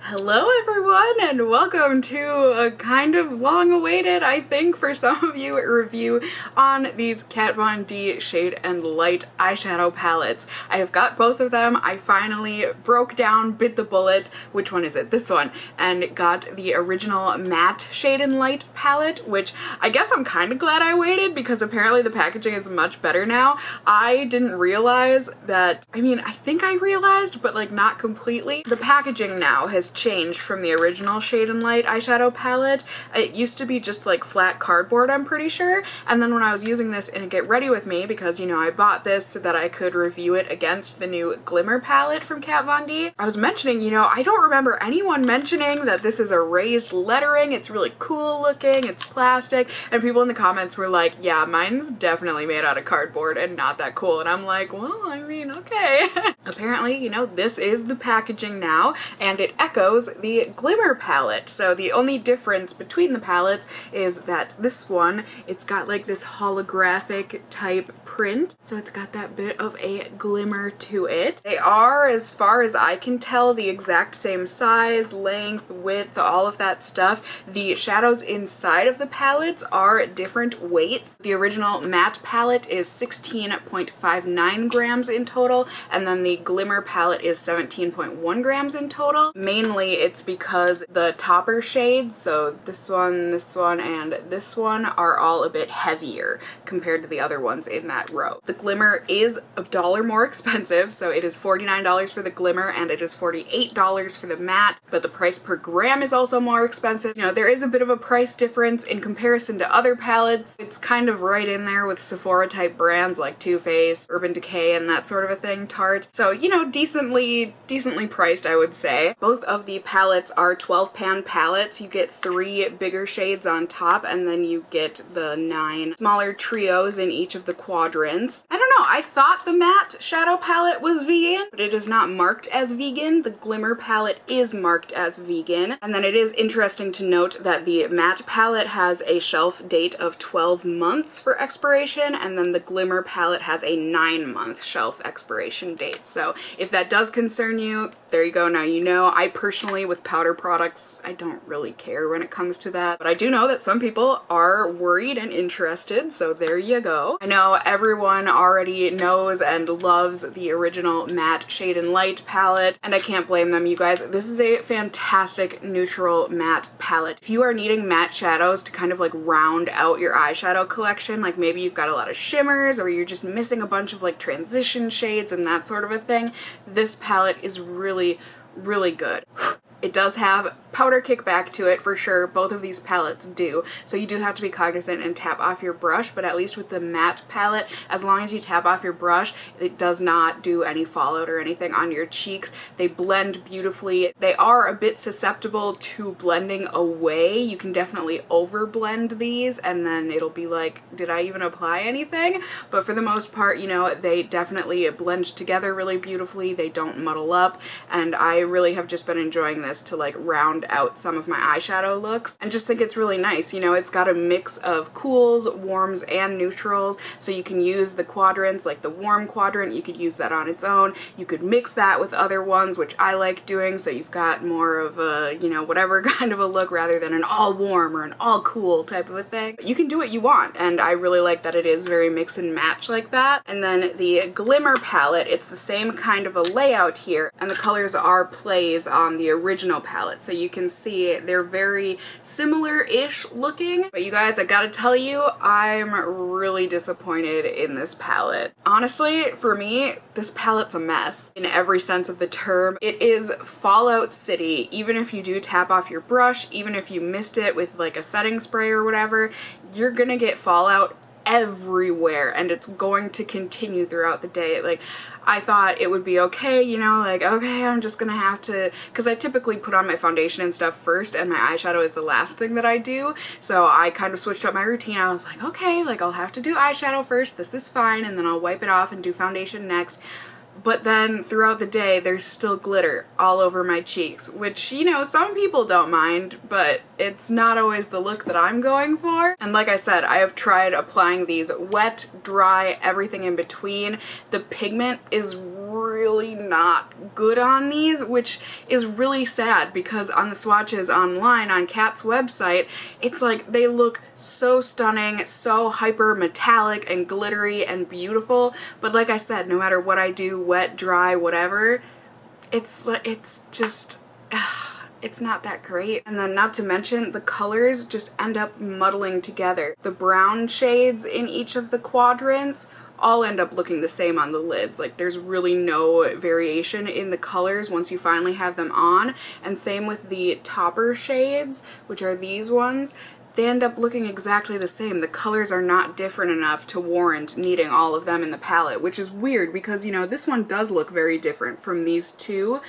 Hello everyone and welcome to a kind of long-awaited, I think for some of you, review on these Kat Von D Shade and Light eyeshadow palettes. I have got both of them. I finally broke down, bit the bullet, which one is it? This one, and got the original matte Shade and Light palette, which I guess I'm kind of glad I waited because apparently the packaging is much better now. I didn't realize that, I think I realized, but like not completely. The packaging now has changed from the original Shade and Light eyeshadow palette. It used to be just like flat cardboard, I'm pretty sure, and then when I was using this in a Get Ready With Me, because I bought this so that I could review it against the new Glimmer palette from Kat Von D, I was mentioning, I don't remember anyone mentioning that this is a raised lettering, it's really cool looking, it's plastic, and people in the comments were like, yeah, mine's definitely made out of cardboard and not that cool, and I'm like, well, okay. Apparently, this is the packaging now, and it echoes the Glimmer palette. So the only difference between the palettes is that this one, it's got like this holographic type print, so it's got that bit of a glimmer to it. They are, as far as I can tell, the exact same size, length, width, all of that stuff. The shadows inside of the palettes are different weights. The original matte palette is 16.59 grams in total, and then the Glimmer palette is 17.1 grams in total. Mainly it's because the topper shades, so this one, and this one, are all a bit heavier compared to the other ones in that row. The Glimmer is $1 more expensive, so it is $49 for the Glimmer and it is $48 for the matte, but the price per gram is also more expensive. There is a bit of a price difference in comparison to other palettes. It's kind of right in there with Sephora type brands like Too Faced, Urban Decay, and that sort of a thing, Tarte. So, decently priced, I would say. Both of the palettes are 12 pan palettes. You get 3 bigger shades on top, and then you get the 9 smaller trios in each of the quadrants. I don't know, I thought the matte shadow palette was vegan, but it is not marked as vegan. The Glimmer palette is marked as vegan. And then it is interesting to note that the matte palette has a shelf date of 12 months for expiration, and then the Glimmer palette has a 9-month shelf expiration date. So if that does concern you, there you go. Now you know. I personally, with powder products, I don't really care when it comes to that, but I do know that some people are worried and interested, so there you go. I know everyone already knows and loves the original matte Shade and Light palette, and I can't blame them, you guys. This is a fantastic neutral matte palette. If you are needing matte shadows to kind of like round out your eyeshadow collection, like maybe you've got a lot of shimmers or you're just missing a bunch of like transition shades and that sort of a thing, this palette is really good. It does have powder kickback to it for sure. Both of these palettes do. So you do have to be cognizant and tap off your brush, but at least with the matte palette, as long as you tap off your brush, it does not do any fallout or anything on your cheeks. They blend beautifully. They are a bit susceptible to blending away. You can definitely overblend these and then it'll be like, did I even apply anything? But for the most part, they definitely blend together really beautifully. They don't muddle up, and I really have just been enjoying this to like round out some of my eyeshadow looks and just think it's really nice. It's got a mix of cools, warms, and neutrals, so you can use the quadrants, like the warm quadrant, you could use that on its own. You could mix that with other ones, which I like doing, so you've got more of a, whatever kind of a look rather than an all warm or an all cool type of a thing. But you can do what you want, and I really like that it is very mix and match like that. And then the Glimmer palette, it's the same kind of a layout here, and the colors are plays on the original palette, so you can see they're very similar-ish looking. But you guys, I gotta tell you, I'm really disappointed in this palette. Honestly, for me, this palette's a mess in every sense of the term. It is Fallout City. Even if you do tap off your brush, even if you missed it with like a setting spray or whatever, you're gonna get fallout everywhere, and it's going to continue throughout the day. Like, I thought it would be okay, okay, I'm just gonna have to, because I typically put on my foundation and stuff first, and my eyeshadow is the last thing that I do, so I kind of switched up my routine. I was like, okay, I'll have to do eyeshadow first, this is fine, and then I'll wipe it off and do foundation next. But then throughout the day, there's still glitter all over my cheeks, which, you know, some people don't mind, but it's not always the look that I'm going for. And like I said, I have tried applying these wet, dry, everything in between. The pigment is really not good on these, which is really sad because on the swatches online on Kat's website, it's like they look so stunning, so hyper metallic and glittery and beautiful, but like I said, no matter what I do, wet, dry, whatever, it's just it's not that great. And then not to mention, the colors just end up muddling together. The brown shades in each of the quadrants all end up looking the same on the lids. Like, there's really no variation in the colors once you finally have them on. And same with the topper shades, which are these ones. They end up looking exactly the same. The colors are not different enough to warrant needing all of them in the palette, which is weird because, you know, this one does look very different from these two,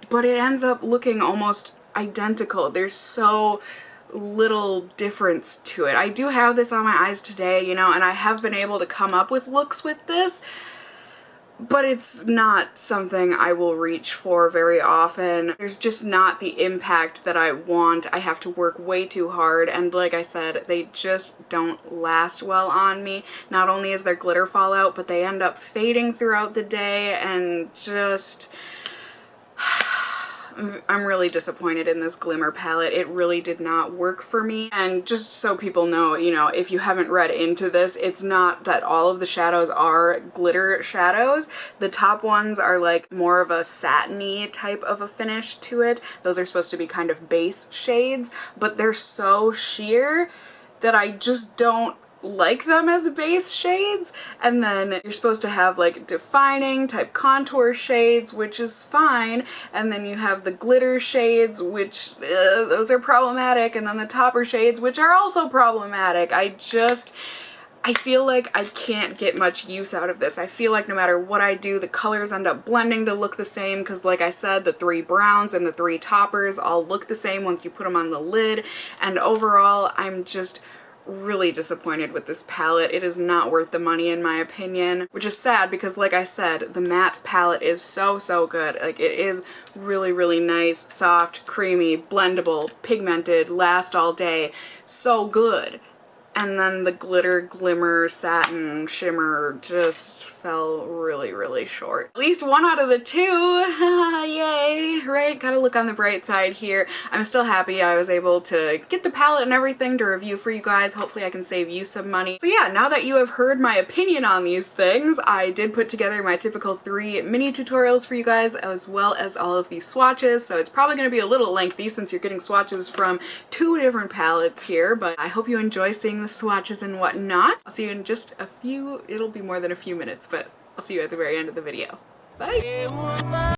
but it ends up looking almost identical. There's so little difference to it. I do have this on my eyes today, you know, and I have been able to come up with looks with this, but it's not something I will reach for very often. There's just not the impact that I want. I have to work way too hard, and like I said, they just don't last well on me. Not only is there glitter fallout, but they end up fading throughout the day, and just I'm really disappointed in this Glimmer palette. It really did not work for me. And just so people know, you know, if you haven't read into this, it's not that all of the shadows are glitter shadows. The top ones are like more of a satiny type of a finish to it. Those are supposed to be kind of base shades, but they're so sheer that I just don't like them as base shades. And then you're supposed to have like defining type contour shades, which is fine, and then you have the glitter shades, which those are problematic, and then the topper shades, which are also problematic. I feel like I can't get much use out of this. I feel like no matter what I do, the colors end up blending to look the same because, like I said, the three browns and the three toppers all look the same once you put them on the lid, and overall I'm just really disappointed with this palette. It is not worth the money in my opinion, which is sad because, like I said, the matte palette is so good. Like, it is really, really nice, soft, creamy, blendable, pigmented, last all day, so good. And then the glitter, glimmer, satin, shimmer just fell really, really short. At least one out of the two. Yay, right? Gotta look on the bright side here. I'm still happy I was able to get the palette and everything to review for you guys. Hopefully I can save you some money. So yeah, now that you have heard my opinion on these things, I did put together my typical 3 mini tutorials for you guys, as well as all of these swatches. So it's probably gonna be a little lengthy since you're getting swatches from 2 different palettes here, but I hope you enjoy seeing the swatches and whatnot. I'll see you in just a few, it'll be more than a few minutes, but I'll see you at the very end of the video. Bye!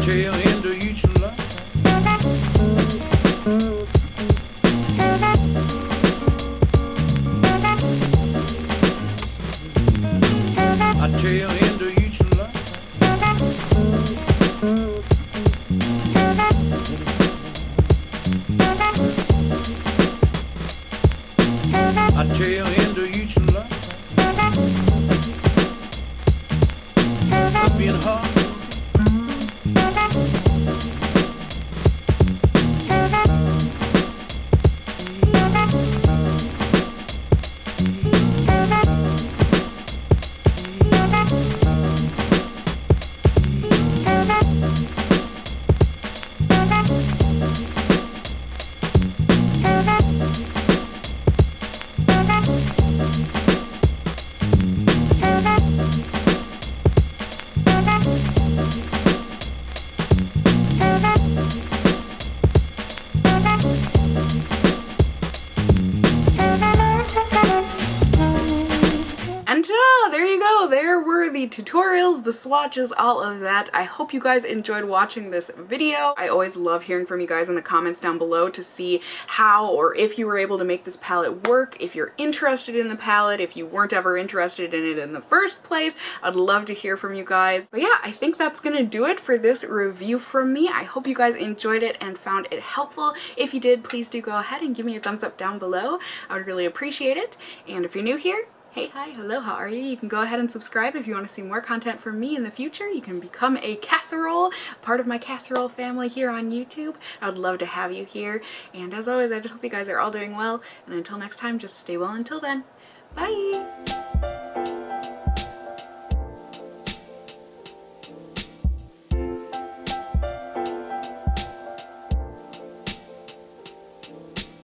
tail end of each line. I tail end of each line. I tail end of each line. Of being hard. And ta-da! There you go! There were the tutorials, the swatches, all of that. I hope you guys enjoyed watching this video. I always love hearing from you guys in the comments down below to see how or if you were able to make this palette work, if you're interested in the palette, if you weren't ever interested in it in the first place. I'd love to hear from you guys. But yeah, I think that's gonna do it for this review from me. I hope you guys enjoyed it and found it helpful. If you did, please do go ahead and give me a thumbs up down below. I would really appreciate it. And if you're new here, hey, hi, hello, how are you? You can go ahead and subscribe if you want to see more content from me in the future. You can become a casserole, part of my casserole family here on YouTube. I would love to have you here. And as always, I just hope you guys are all doing well. And until next time, just stay well until then. Bye!